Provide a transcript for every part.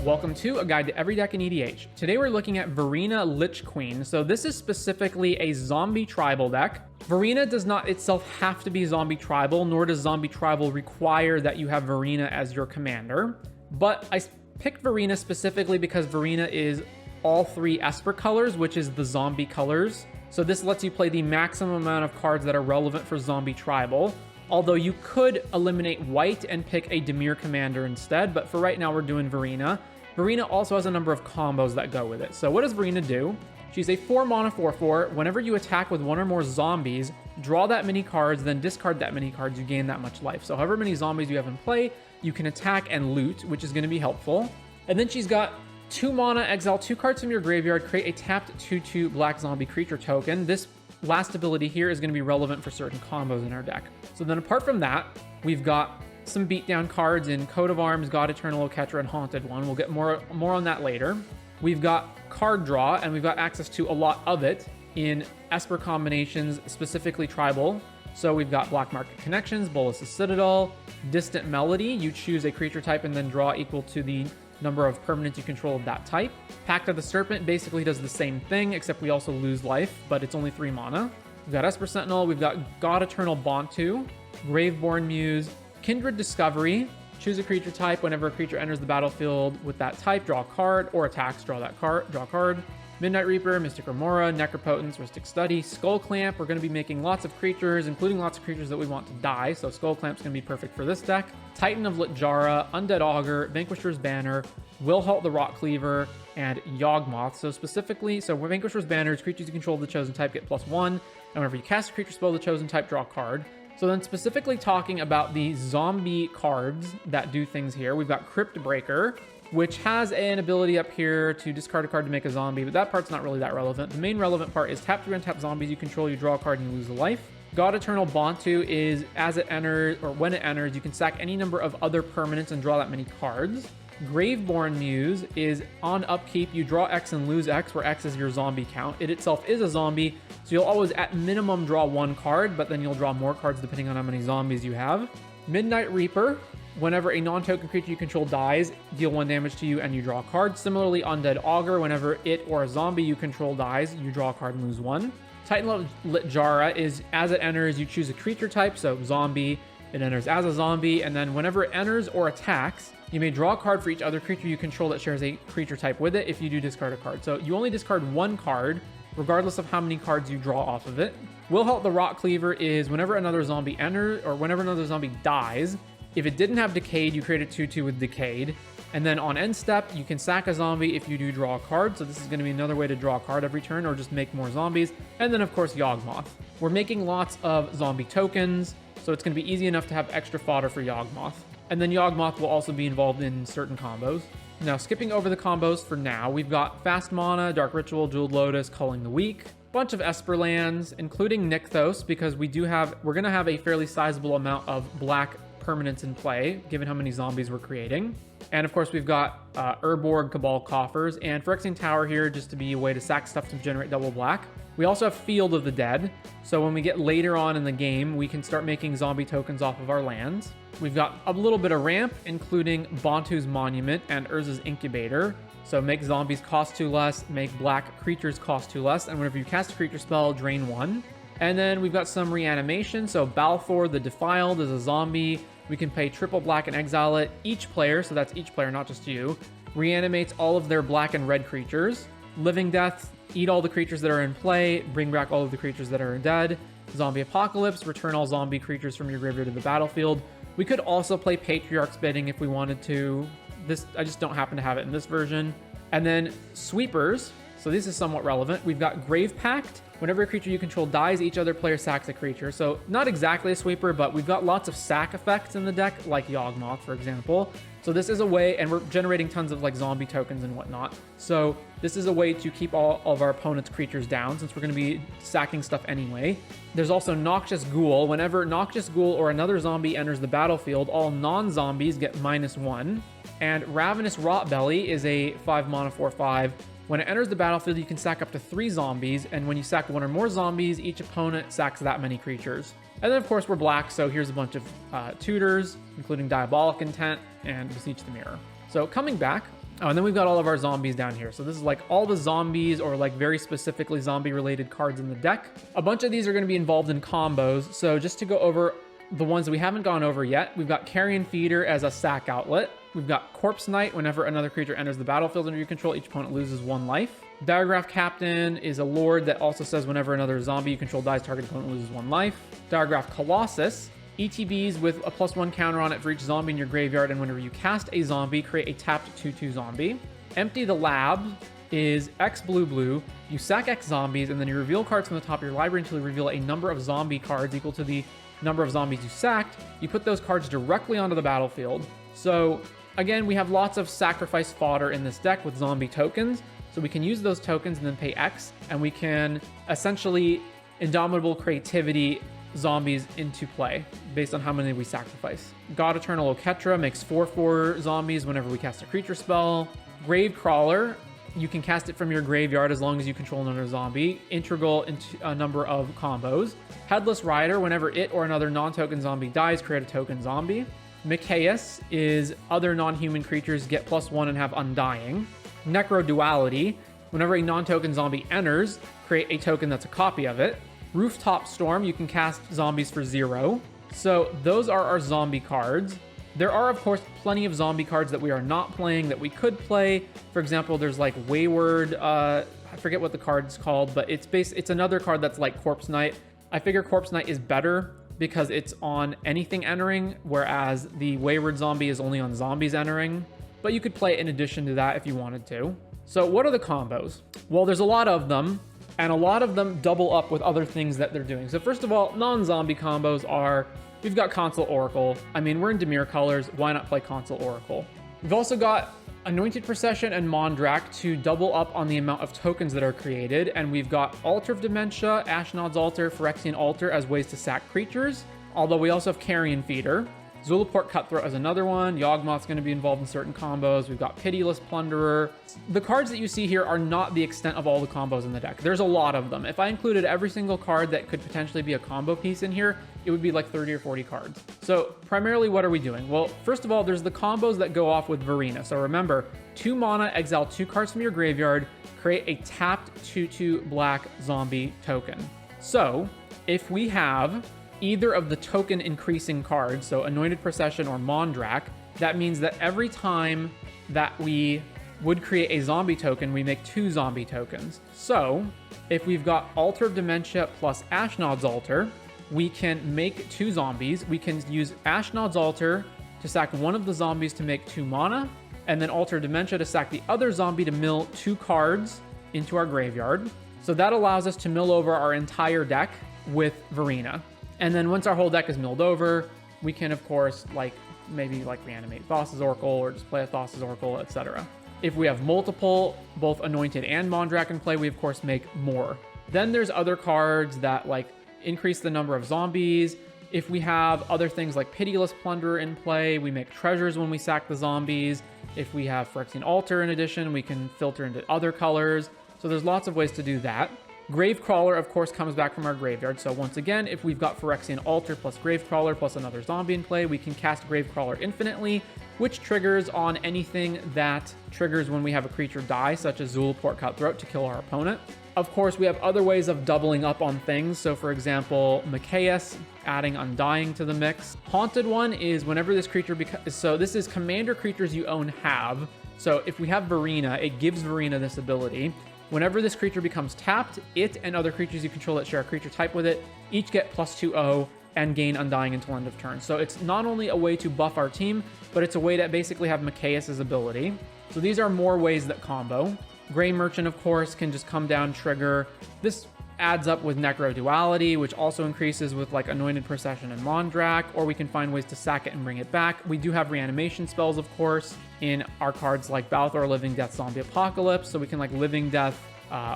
Welcome to A Guide to Every Deck in EDH. Today we're looking at Varina Lich Queen. So this is specifically a zombie tribal deck. Varina does not itself have to be zombie tribal, nor does zombie tribal require that you have Varina as your commander. But I picked Varina specifically because Varina is all three Esper colors, which is the zombie colors. So this lets you play the maximum amount of cards that are relevant for zombie tribal. Although you could eliminate white and pick a Dimir commander instead, but for right now we're doing Varina. Varina also has a number of combos that go with it. So what does Varina do? She's a 4-mana 4/4. Whenever you attack with one or more zombies, draw that many cards, then discard that many cards, you gain that much life. So however many zombies you have in play, you can attack and loot, which is going to be helpful. And then she's got 2 mana, exile 2 cards from your graveyard, create a tapped 2/2 black zombie creature token. This last ability here is going to be relevant for certain combos in our deck. So then apart from that, we've got some beatdown cards in Coat of Arms, God Eternal, Oketra, and Haunted One. We'll get more on that later. We've got card draw, and we've got access to a lot of it in Esper combinations, specifically tribal. So we've got Black Market Connections, Bolas' Citadel, Distant Melody. You choose a creature type and then draw equal to the number of permanents you control of that type. Pact of the Serpent basically does the same thing, except we also lose life, but it's only 3 mana. We've got Esper Sentinel, we've got God Eternal Bontu, Graveborn Muse, Kindred Discovery. Choose a creature type. Whenever a creature enters the battlefield with that type, draw a card, or attacks, draw a card. Midnight Reaper, Mystic Remora, Necropotence, Rhystic Study, Skull Clamp. We're going to be making lots of creatures, including lots of creatures that we want to die, so Skull Clamp's going to be perfect for this deck. Titan of Litjara, Undead Augur, Vanquisher's Banner, Willhalt the Rock Cleaver, and Yawgmoth. So specifically, Vanquisher's Banner is creatures you control of the chosen type get +1, and whenever you cast a creature spell of the chosen type, draw a card. So then specifically talking about the zombie cards that do things here, we've got Crypt Breaker, which has an ability up here to discard a card to make a zombie, but that part's not really that relevant. The main relevant part is tap 3 untap zombies you control, you draw a card and you lose a life. God Eternal Bontu is as it enters, or when it enters, you can sack any number of other permanents and draw that many cards. Graveborn Muse is on upkeep, you draw X and lose X, where X is your zombie count. It itself is a zombie, so you'll always at minimum draw 1 card, but then you'll draw more cards depending on how many zombies you have. Midnight Reaper, whenever a non-token creature you control dies, deal 1 damage to you and you draw a card. Similarly, Undead Augur, whenever it or a zombie you control dies, you draw a card and lose 1. Titan of Litjara is as it enters, you choose a creature type, so zombie, it enters as a zombie, and then whenever it enters or attacks, you may draw a card for each other creature you control that shares a creature type with it. If you do, discard a card. So you only discard 1 card, regardless of how many cards you draw off of it. Willhalt the Rock Cleaver is whenever another zombie enters, or whenever another zombie dies, if it didn't have Decayed, you create a 2/2 with Decayed. And then on end step, you can sack a zombie if you do draw a card. So this is going to be another way to draw a card every turn, or just make more zombies. And then, of course, Yawgmoth. We're making lots of zombie tokens, so it's going to be easy enough to have extra fodder for Yawgmoth. And then Yawgmoth will also be involved in certain combos. Now, skipping over the combos for now, we've got Fast Mana, Dark Ritual, Jeweled Lotus, Culling the Weak, bunch of Esper lands, including Nykthos, because we're going to have a fairly sizable amount of black permanents in play, given how many zombies we're creating. And of course, we've got Urborg, Cabal Coffers, and Phyrexian Tower here just to be a way to sack stuff to generate double black. We also have Field of the Dead, so when we get later on in the game, we can start making zombie tokens off of our lands. We've got a little bit of ramp, including Bontu's Monument and Urza's Incubator. So make zombies cost 2 less, make black creatures cost 2 less, and whenever you cast a creature spell, drain 1. And then we've got some reanimation, so Balfour the Defiled is a zombie. We can pay triple black and exile it. Each player, so that's each player, not just you, reanimates all of their black and red creatures. Living Death, eat all the creatures that are in play, bring back all of the creatures that are dead. Zombie Apocalypse, return all zombie creatures from your graveyard to the battlefield. We could also play Patriarch's Bidding if we wanted to. I just don't happen to have it in this version. And then Sweepers, so this is somewhat relevant. We've got Grave Pact. Whenever a creature you control dies, each other player sacks a creature. So not exactly a sweeper, but we've got lots of sack effects in the deck, like Yawgmoth, for example. So this is a way, and we're generating tons of like zombie tokens and whatnot. So this is a way to keep all of our opponent's creatures down, since we're going to be sacking stuff anyway. There's also Noxious Ghoul. Whenever Noxious Ghoul or another zombie enters the battlefield, all non-zombies get -1. And Ravenous Rotbelly is a 5 mana 4/5. When it enters the battlefield, you can sack up to 3 zombies, and when you sack 1 or more zombies, each opponent sacks that many creatures. And then, of course, we're black, so here's a bunch of tutors, including Diabolic Intent and Beseech the Mirror. So coming back, oh, and then we've got all of our zombies down here. So this is like all the zombies or like very specifically zombie related cards in the deck. A bunch of these are going to be involved in combos. So just to go over the ones that we haven't gone over yet, we've got Carrion Feeder as a sack outlet. We've got Corpse Knight. Whenever another creature enters the battlefield under your control, each opponent loses 1 life. Diagraph Captain is a lord that also says whenever another zombie you control dies, target opponent loses 1 life. Diagraph Colossus. ETBs with a +1 counter on it for each zombie in your graveyard, and whenever you cast a zombie, create a tapped 2/2 zombie. Empty the Lab is X blue. You sack X zombies, and then you reveal cards from the top of your library until you reveal a number of zombie cards equal to the number of zombies you sacked. You put those cards directly onto the battlefield. So again, we have lots of sacrifice fodder in this deck with zombie tokens. So we can use those tokens and then pay X, and we can essentially Indomitable Creativity zombies into play based on how many we sacrifice. God Eternal Oketra makes 4/4 zombies whenever we cast a creature spell. Gravecrawler, you can cast it from your graveyard as long as you control another zombie. Integral into a number of combos. Headless Rider, whenever it or another non-token zombie dies, create a token zombie. Mikaeus is other non-human creatures get +1 and have Undying. Necro Duality, whenever a non-token zombie enters, create a token that's a copy of it. Rooftop Storm, you can cast zombies for 0. So those are our zombie cards. There are, of course, plenty of zombie cards that we are not playing that we could play. For example, there's like Wayward, I forget what the card's called, but it's another card that's like Corpse Knight. I figure Corpse Knight is better because it's on anything entering, whereas the Wayward Zombie is only on zombies entering. But you could play it in addition to that if you wanted to. So what are the combos? Well, there's a lot of them, and a lot of them double up with other things that they're doing. So first of all, non-zombie combos are, we've got Consul Oracle. I mean, we're in Dimir colors, why not play Consul Oracle? We've also got Anointed Procession and Mondrak to double up on the amount of tokens that are created, and we've got Altar of Dementia, Ashnod's Altar, Phyrexian Altar as ways to sack creatures, although we also have Carrion Feeder. Zulaport Cutthroat is another one. Yawgmoth's going to be involved in certain combos. We've got Pitiless Plunderer. The cards that you see here are not the extent of all the combos in the deck. There's a lot of them. If I included every single card that could potentially be a combo piece in here, it would be like 30 or 40 cards. So primarily, what are we doing? Well, first of all, there's the combos that go off with Varina. So remember, 2 mana, exile 2 cards from your graveyard, create a tapped 2/2 black zombie token. So if we have either of the token increasing cards, so Anointed Procession or Mondrak, that means that every time that we would create a zombie token, we make 2 zombie tokens. So if we've got Altar of Dementia plus Ashnod's Altar, we can make 2 zombies. We can use Ashnod's Altar to sack one of the zombies to make 2 mana, and then Altar of Dementia to sack the other zombie to mill 2 cards into our graveyard. So that allows us to mill over our entire deck with Varina. And then once our whole deck is milled over, we can, of course, maybe reanimate Thassa's Oracle or just play a Thassa's Oracle, etc. If we have multiple, both Anointed and Mondrak in play, we, of course, make more. Then there's other cards that, increase the number of zombies. If we have other things like Pitiless Plunderer in play, we make treasures when we sack the zombies. If we have Phyrexian Altar in addition, we can filter into other colors. So there's lots of ways to do that. Gravecrawler, of course, comes back from our graveyard. So once again, if we've got Phyrexian Altar plus Gravecrawler plus another zombie in play, we can cast Gravecrawler infinitely, which triggers on anything that triggers when we have a creature die, such as Zulaport Cutthroat to kill our opponent. Of course, we have other ways of doubling up on things. So for example, Mikaeus, adding Undying to the mix. Haunted One is whenever this creature so this is commander creatures you own have. So if we have Varina, it gives Varina this ability. Whenever this creature becomes tapped, it and other creatures you control that share a creature type with it each get +2/0 and gain Undying until end of turn. So it's not only a way to buff our team, but it's a way to basically have Mikaeus' ability. So these are more ways that combo. Grey Merchant, of course, can just come down, trigger. This adds up with Necro Duality, which also increases with Anointed Procession and Mondrak, or we can find ways to sack it and bring it back. We do have reanimation spells, of course, in our cards like Balthor, Living Death, Zombie Apocalypse, so we can Living Death,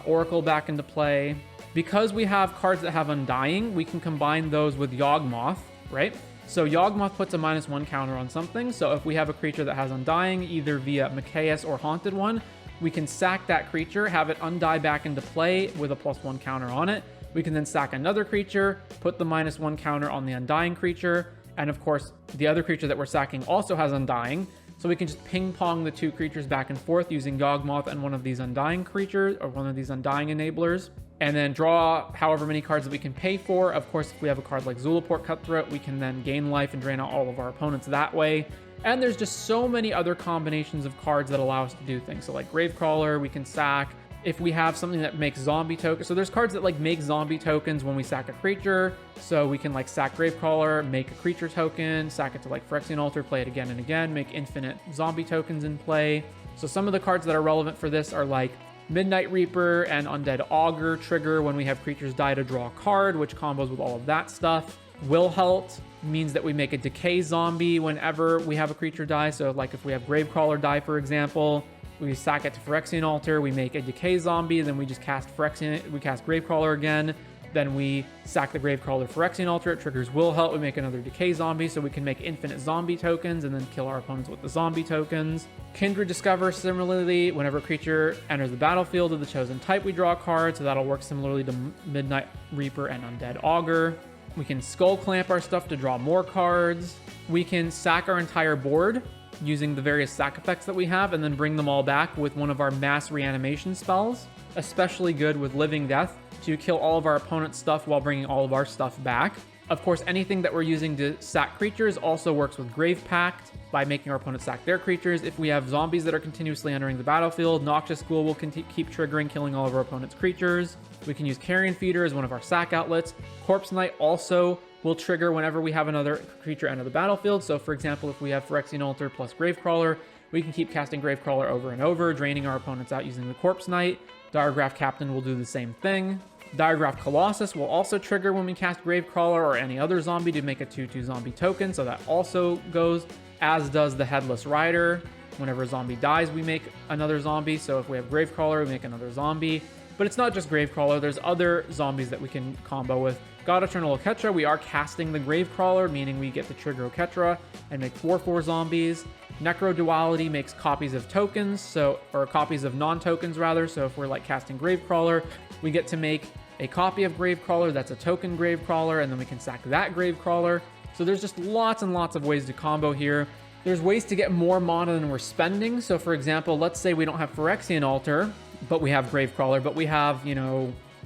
Oracle back into play. Because we have cards that have Undying, we can combine those with Yawgmoth, right? So Yawgmoth puts a -1 counter on something, so if we have a creature that has Undying, either via Mikaeus or Haunted One, we can sack that creature, have it undie back into play with a +1 counter on it. We can then sack another creature, put the -1 counter on the Undying creature, and of course, the other creature that we're sacking also has Undying. So we can just ping pong the two creatures back and forth using Yawgmoth and one of these Undying creatures, or one of these Undying enablers, and then draw however many cards that we can pay for. Of course, if we have a card like Zulaport Cutthroat, we can then gain life and drain out all of our opponents that way. And there's just so many other combinations of cards that allow us to do things. So like Gravecrawler, we can sack. If we have something that makes zombie tokens, so there's cards that like make zombie tokens when we sack a creature. So we can like sack Gravecrawler, make a creature token, sack it to like Phyrexian Altar, play it again and again, make infinite zombie tokens in play. So some of the cards that are relevant for this are like Midnight Reaper and Undead Augur trigger when we have creatures die to draw a card, which combos with all of that stuff. Wilhelt means that we make a decay zombie whenever we have a creature die. So like if we have Gravecrawler die, for example, we sack it to Phyrexian Altar, we make a decay zombie, then we just cast Gravecrawler again, then we sack the Gravecrawler Phyrexian Altar, it triggers Wilhelt, we make another decay zombie, so we can make infinite zombie tokens and then kill our opponents with the zombie tokens. Kindred Discover, similarly, whenever a creature enters the battlefield of the chosen type, we draw a card, so that'll work similarly to Midnight Reaper and Undead Augur. We can Skull Clamp our stuff to draw more cards. We can sack our entire board using the various sack effects that we have and then bring them all back with one of our mass reanimation spells. Especially good with Living Death to kill all of our opponent's stuff while bringing all of our stuff back. Of course, anything that we're using to sack creatures also works with Grave Pact by making our opponents sack their creatures. If we have zombies that are continuously entering the battlefield, Noxious Ghoul will keep triggering, killing all of our opponent's creatures. We can use Carrion Feeder as one of our sack outlets. Corpse Knight also will trigger whenever we have another creature enter the battlefield. So for example, if we have Phyrexian Altar plus Gravecrawler, we can keep casting Gravecrawler over and over, draining our opponents out using the Corpse Knight. Diregraph Captain will do the same thing. Diregraph Colossus will also trigger when we cast Gravecrawler or any other zombie to make a 2/2 zombie token, so that also goes, as does the Headless Rider. Whenever a zombie dies, we make another zombie, so if we have Gravecrawler, we make another zombie. But it's not just Gravecrawler, there's other zombies that we can combo with. God Eternal Oketra, we are casting the Gravecrawler, meaning we get to trigger Oketra and make 4/4 zombies. Necro Duality makes copies of tokens, or copies of non-tokens rather, so if we're like casting Gravecrawler, we get to make a copy of Gravecrawler that's a token Gravecrawler, and then we can sack that Gravecrawler. So there's just lots and lots of ways to combo here. There's ways to get more mana than we're spending. So for example, let's say we don't have Phyrexian Altar, but we have Gravecrawler, but we have,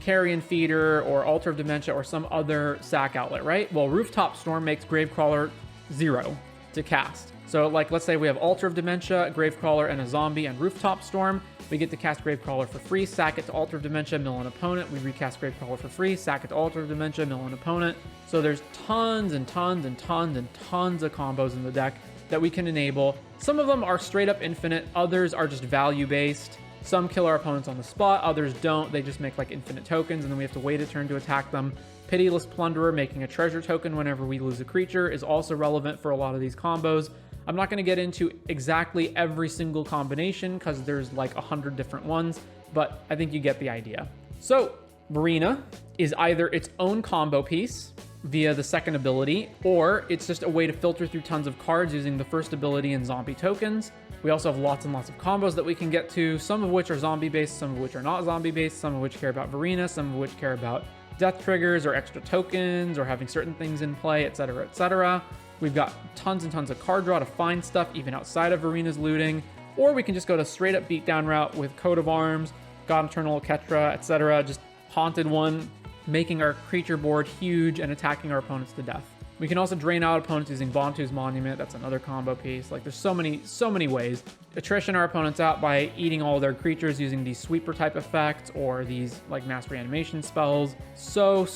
Carrion Feeder or Altar of Dementia or some other sack outlet, right? Well, Rooftop Storm makes Gravecrawler 0 to cast. So like, let's say we have Altar of Dementia, Gravecrawler, and a zombie and Rooftop Storm. We get to cast Gravecrawler for free, sack it to Altar of Dementia, mill an opponent. We recast Gravecrawler for free, sack it to Altar of Dementia, mill an opponent. So there's tons and tons and tons and tons of combos in the deck that we can enable. Some of them are straight up infinite, others are just value based. Some kill our opponents on the spot, others don't. They just make like infinite tokens and then we have to wait a turn to attack them. Pitiless Plunderer, making a treasure token whenever we lose a creature, is also relevant for a lot of these combos. I'm not going to get into exactly every single combination because there's like 100 different ones, but I think you get the idea. So Varina is either its own combo piece via the second ability, or it's just a way to filter through tons of cards using the first ability and zombie tokens. We also have lots and lots of combos that we can get to, some of which are zombie-based, some of which are not zombie-based, some of which care about Varina, some of which care about death triggers or extra tokens or having certain things in play, etc., etc. We've got tons and tons of card draw to find stuff even outside of Varina's looting, or we can just go the straight up beatdown route with Coat of Arms, God Eternal Oketra, etc., just Haunted One, making our creature board huge and attacking our opponents to death. We can also drain out opponents using Bontu's Monument. That's another combo piece. Like, there's so many ways. Attrition our opponents out by eating all their creatures using these sweeper type effects or these like mass reanimation spells. So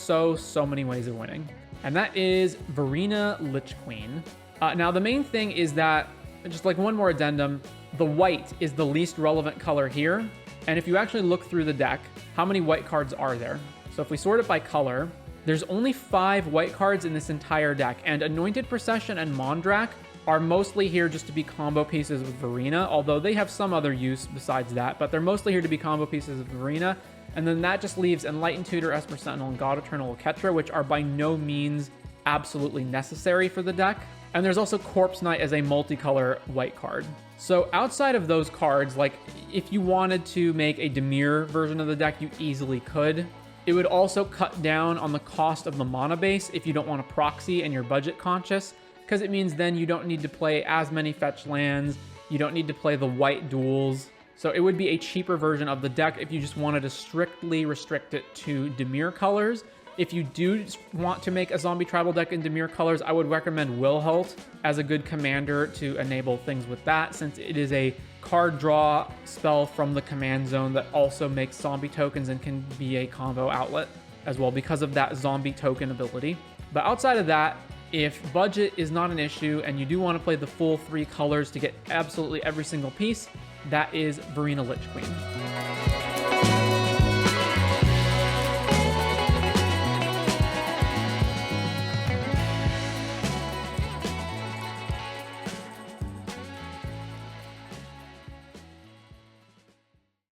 many ways of winning. And that is Varina Lich Queen. Now the main thing is that, just like one more addendum, the white is the least relevant color here. And if you actually look through the deck, how many white cards are there? So if we sort it by color, there's only 5 white cards in this entire deck, and Anointed Procession and Mondrak are mostly here just to be combo pieces with Varina, although they have some other use besides that, but they're mostly here to be combo pieces of Varina. And then that just leaves Enlightened Tutor, Esper Sentinel, and God Eternal Oketra, which are by no means absolutely necessary for the deck. And there's also Corpse Knight as a multicolor white card. So outside of those cards, like if you wanted to make a Dimir version of the deck, you easily could. It would also cut down on the cost of the mana base if you don't want to proxy and you're budget conscious, because it means then you don't need to play as many fetch lands, you don't need to play the white duels. So it would be a cheaper version of the deck if you just wanted to strictly restrict it to Dimir colors. If you do want to make a zombie tribal deck in Dimir colors, I would recommend Wilhult as a good commander to enable things with that, since it is a card draw spell from the command zone that also makes zombie tokens and can be a combo outlet as well because of that zombie token ability. But outside of that, if budget is not an issue and you do want to play the full 3 colors to get absolutely every single piece, that is Varina Lich Queen.